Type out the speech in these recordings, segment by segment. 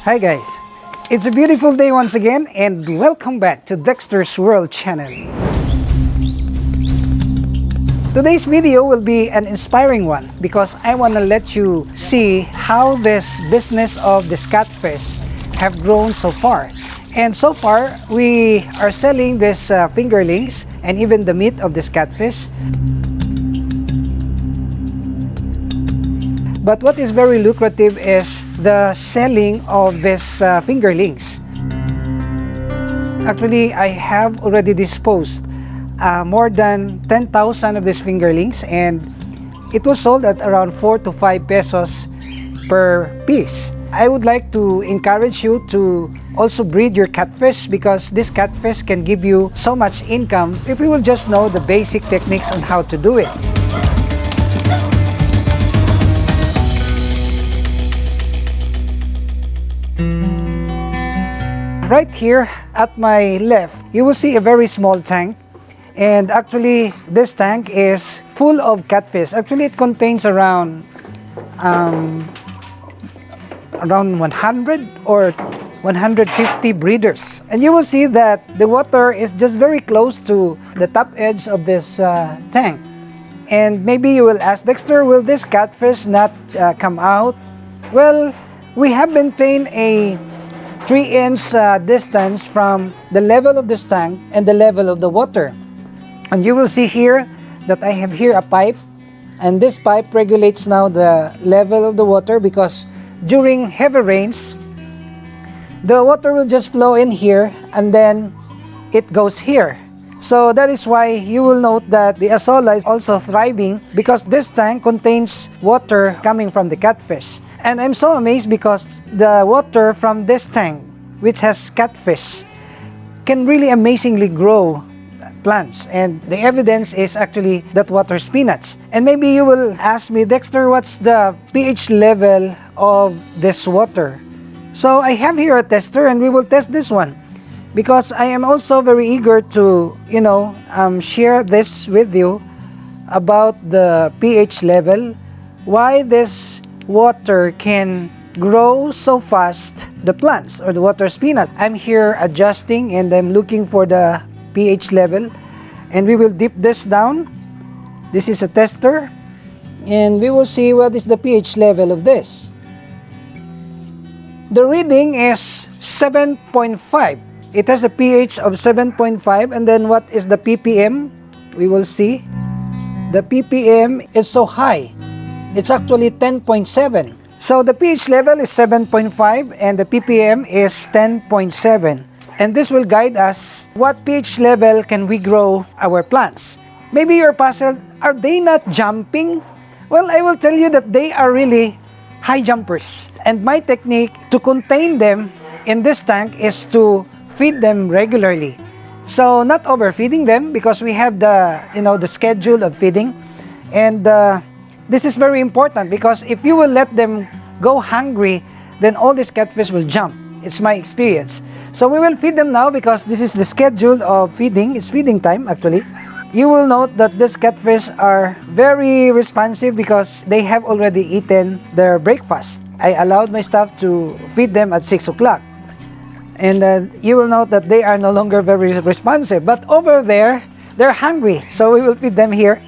Hi guys, it's a beautiful day once again and welcome back to Dexter's World channel. Today's video will be an inspiring one because I want to let you see how this business of this catfish have grown so far. And so far, we are selling this fingerlings and even the meat of this catfish. But what is very lucrative is the selling of this fingerlings. Actually, I have already disposed more than 10,000 of these fingerlings, and it was sold at around 4 to 5 pesos per piece. I would like to encourage you to also breed your catfish because this catfish can give you so much income if you will just know the basic techniques on how to do it. Right here at my left, you will see a very small tank. And actually, this tank is full of catfish. Actually, it contains around 100 or 150 breeders. And you will see that the water is just very close to the top edge of this tank. And maybe you will ask, Dexter, will this catfish not come out? Well, we have maintained a 3-inch distance from the level of this tank and the level of the water. And you will see here that I have here a pipe, and this pipe regulates now the level of the water because during heavy rains, the water will just flow in here and then it goes here. So that is why you will note that the azolla is also thriving because this tank contains water coming from the catfish. And I'm so amazed because the water from this tank, which has catfish, can really amazingly grow plants. And the evidence is actually that water spinach. And maybe you will ask me, Dexter, what's the pH level of this water? So I have here a tester and we will test this one because I am also very eager to, share this with you about the pH level, why this water can grow so fast the plants or the water spinach. I'm here adjusting and I'm looking for the pH level, and we will dip this down. This is a tester and we will see what is the pH level of this. The reading is 7.5. It has a pH of 7.5. And then what is the ppm? We will see. The ppm is so high. It's actually 10.7. So the pH level is 7.5 and the ppm is 10.7. And this will guide us what pH level can we grow our plants. Maybe you're puzzled, are they not jumping? Well, I will tell you that they are really high jumpers. And my technique to contain them in this tank is to feed them regularly. So not overfeeding them because we have the schedule of feeding. And this is very important because if you will let them go hungry, then all these catfish will jump. It's my experience. So we will feed them now because this is the schedule of feeding. It's feeding time actually. You will note that these catfish are very responsive because they have already eaten their breakfast. I allowed my staff to feed them at 6 o'clock. And you will note that they are no longer very responsive. But over there, they're hungry. So we will feed them here.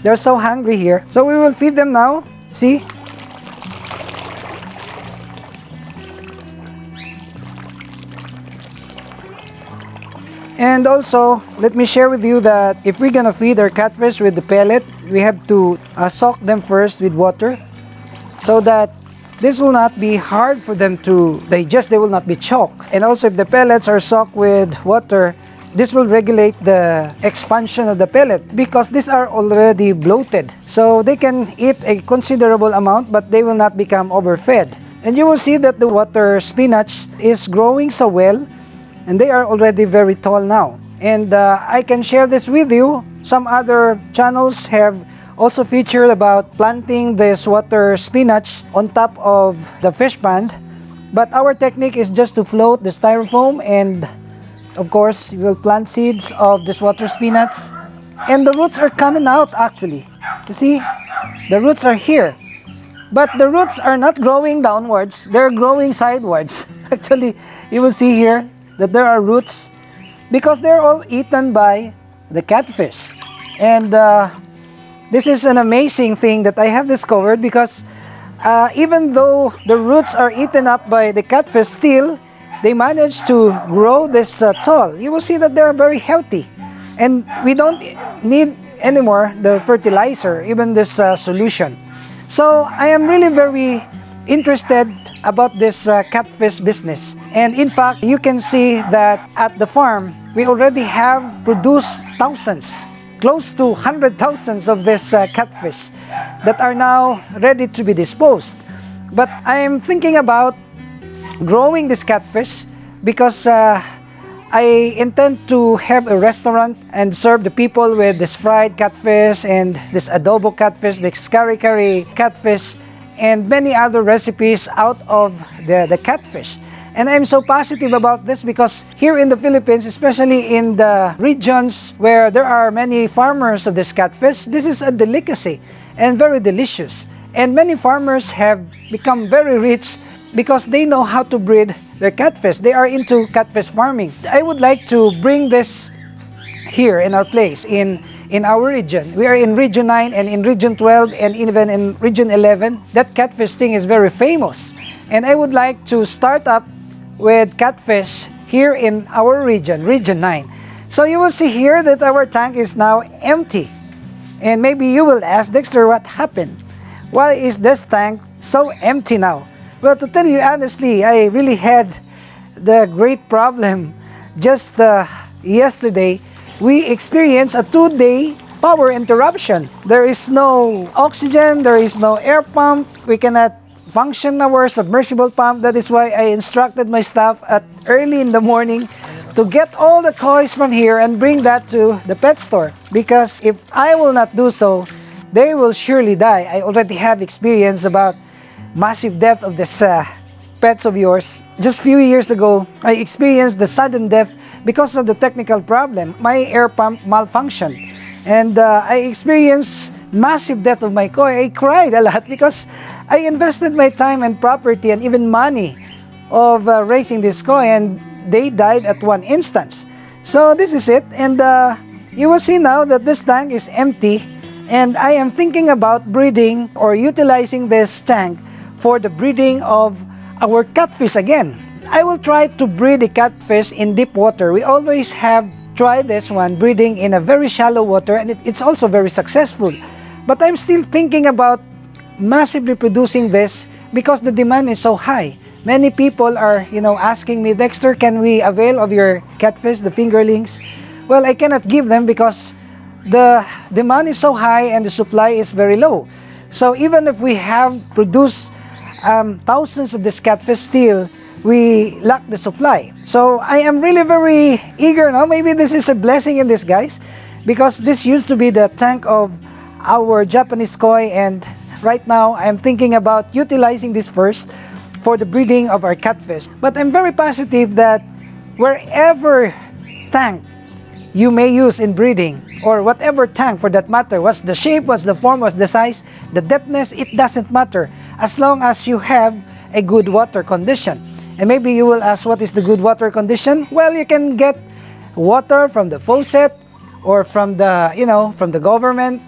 They're so hungry here. So we will feed them now. See? And also, let me share with you that if we're gonna feed our catfish with the pellet, we have to soak them first with water so that this will not be hard for them to digest. They will not be choked. And also, if the pellets are soaked with water, this will regulate the expansion of the pellet because these are already bloated. So they can eat a considerable amount, but they will not become overfed. And you will see that the water spinach is growing so well, and they are already very tall now. And I can share this with you. Some other channels have also featured about planting this water spinach on top of the fish pond. But our technique is just to float the styrofoam, and of course, you will plant seeds of this water spinach. And the roots are coming out actually. You see, the roots are here. But the roots are not growing downwards, they're growing sidewards. Actually, you will see here that there are roots because they're all eaten by the catfish. And this is an amazing thing that I have discovered because even though the roots are eaten up by the catfish, still they manage to grow this tall. You will see that they're very healthy. And we don't need anymore the fertilizer, even this solution. So I am really very interested about this catfish business. And in fact, you can see that at the farm, we already have produced thousands, close to 100,000 of this catfish that are now ready to be disposed. But I am thinking about growing this catfish because I intend to have a restaurant and serve the people with this fried catfish and this adobo catfish, this kari-kari catfish, and many other recipes out of the catfish. And I'm so positive about this because here in the Philippines, especially in the regions where there are many farmers of this catfish, this is a delicacy and very delicious. And many farmers have become very rich because they know how to breed their catfish. They are into catfish farming. I would like to bring this here in our place, in our region. We are in Region 9 and in Region 12 and even in Region 11. That catfish thing is very famous. And I would like to start up with catfish here in our region, Region 9. So you will see here that our tank is now empty. And maybe you will ask, Dexter, what happened? Why is this tank so empty now? Well, to tell you honestly, I really had the great problem. Just yesterday, we experienced a 2-day power interruption. There is no oxygen, there is no air pump. We cannot function our submersible pump. That is why I instructed my staff at early in the morning to get all the koi's from here and bring that to the pet store. Because if I will not do so, they will surely die. I already have experience about massive death of this pets of yours. Just few years ago, I experienced the sudden death because of the technical problem. My air pump malfunctioned. And I experienced massive death of my koi. I cried a lot because I invested my time and property and even money of raising this koi, and they died at one instance. So this is it, and you will see now that this tank is empty, and I am thinking about breeding or utilizing this tank for the breeding of our catfish again. I will try to breed the catfish in deep water. We always have tried this one, breeding in a very shallow water, and it's also very successful. But I'm still thinking about massively producing this because the demand is so high. Many people are, asking me, Dexter, can we avail of your catfish, the fingerlings? Well, I cannot give them because the demand is so high and the supply is very low. So even if we have produced thousands of this catfish, still we lack the supply. So I am really very eager now. Maybe this is a blessing in disguise because this used to be the tank of our Japanese koi, and right now I'm thinking about utilizing this first for the breeding of our catfish. But I'm very positive that wherever tank you may use in breeding, or whatever tank for that matter, what's the shape, what's the form, what's the size, the depthness, it doesn't matter as long as you have a good water condition. And maybe you will ask, what is the good water condition? Well, you can get water from the faucet or from the, from the government,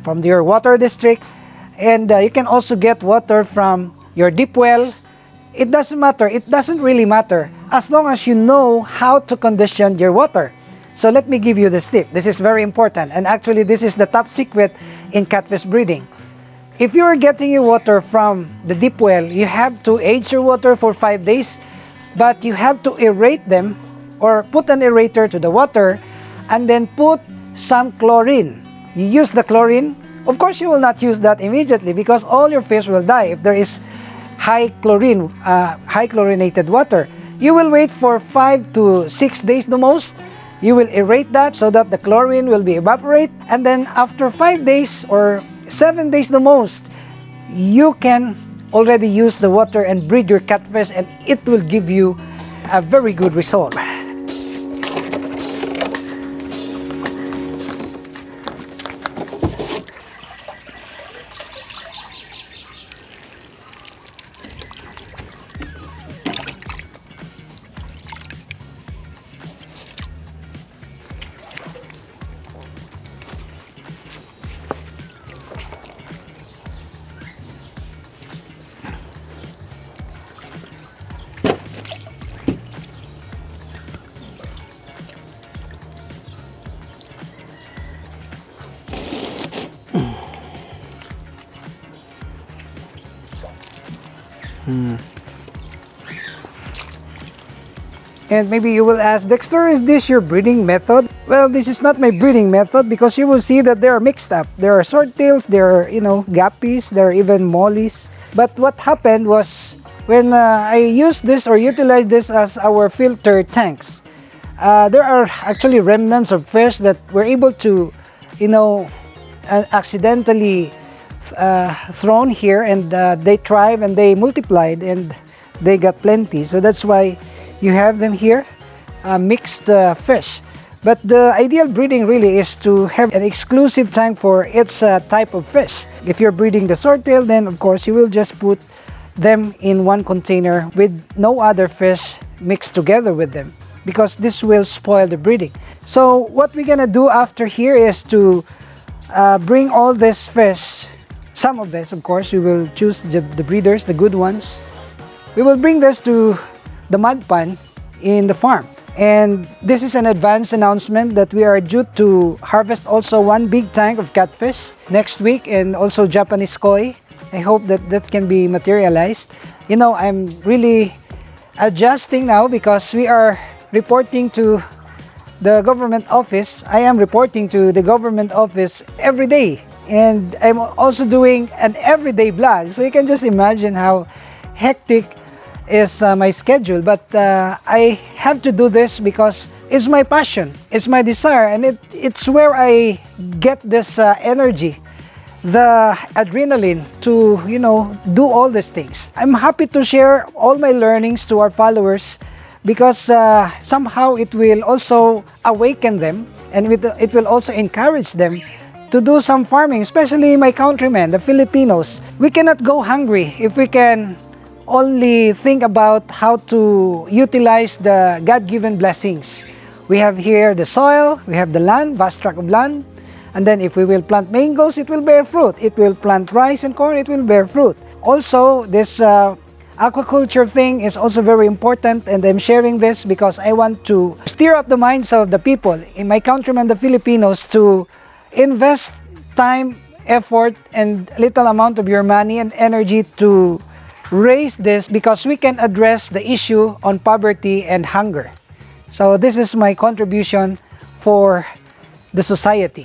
from your water district, and you can also get water from your deep well. It doesn't matter. It doesn't really matter as long as you know how to condition your water. So let me give you this tip. This is very important, and actually this is the top secret in catfish breeding. If you are getting your water from the deep well, you have to age your water for 5 days, but you have to aerate them or put an aerator to the water and then put some chlorine. You use the chlorine. Of course, you will not use that immediately because all your fish will die if there is high chlorinated water. You will wait for 5 to 6 days the most. You will aerate that so that the chlorine will be evaporate, and then after 5 days or 7 days the most, you can already use the water and breed your catfish, and it will give you a very good result. And maybe you will ask, Dexter, is this your breeding method? Well, this is not my breeding method because you will see that they are mixed up. There are swordtails, there are, guppies, there are even mollies. But what happened was when I used this or utilized this as our filter tanks, there are actually remnants of fish that were able to, accidentally thrown here, and they thrive and they multiplied and they got plenty. So that's why you have them here, mixed fish. But the ideal breeding really is to have an exclusive tank for each type of fish. If you're breeding the swordtail, then of course you will just put them in one container with no other fish mixed together with them, because this will spoil the breeding. So what we're gonna do after here is to bring all this fish, some of this of course, we will choose the breeders, the good ones. We will bring this to the mud pond in the farm. And this is an advance announcement that we are due to harvest also one big tank of catfish next week, and also Japanese koi. I hope that that can be materialized. I'm really adjusting now because we are reporting to the government office. I am reporting to the government office every day, and I'm also doing an everyday vlog. So you can just imagine how hectic is my schedule, but I have to do this because it's my passion, it's my desire, and it's where I get this energy, the adrenaline to do all these things. I'm happy to share all my learnings to our followers because somehow it will also awaken them, and it will also encourage them to do some farming, especially my countrymen, the Filipinos. We cannot go hungry if we can only think about how to utilize the God-given blessings. We have here the soil, we have the land, vast tract of land, and then if we will plant mangoes, it will bear fruit. If we will plant rice and corn, it will bear fruit. Also, this aquaculture thing is also very important, and I'm sharing this because I want to stir up the minds of the people in my countrymen, the Filipinos, to invest time, effort, and little amount of your money and energy to raise this, because we can address the issue on poverty and hunger. So this is my contribution for the society.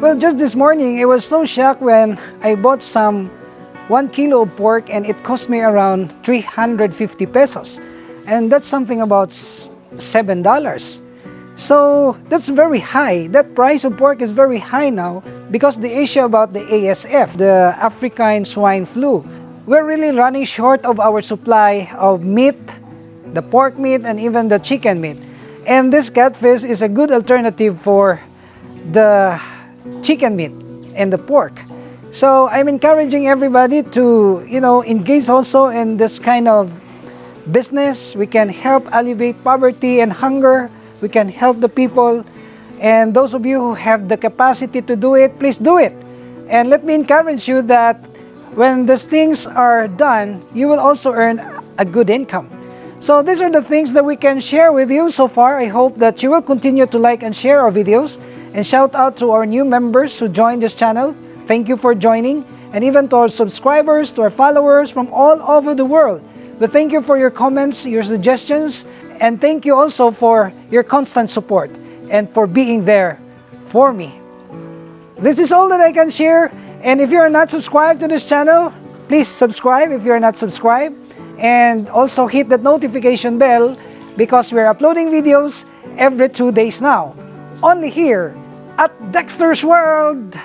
Well, just this morning, I was so shocked when I bought some 1 kilo of pork, and it cost me around 350 pesos. And that's something about $7. So that's very high. That price of pork is very high now because the issue about the ASF, the African swine flu. We're really running short of our supply of meat, the pork meat, and even the chicken meat. And this catfish is a good alternative for the chicken meat and the pork. So I'm encouraging everybody to, engage also in this kind of business. We can help alleviate poverty and hunger. We can help the people. And those of you who have the capacity to do it, please do it. And let me encourage you that when these things are done, you will also earn a good income. So these are the things that we can share with you so far. I hope that you will continue to like and share our videos. And shout out to our new members who joined this channel. Thank you for joining. And even to our subscribers, to our followers from all over the world. We thank you for your comments, your suggestions, and thank you also for your constant support and for being there for me. This is all that I can share. And if you are not subscribed to this channel, please subscribe if you are not subscribed. And also hit that notification bell because we're uploading videos every 2 days now. Only here at Dexter's World.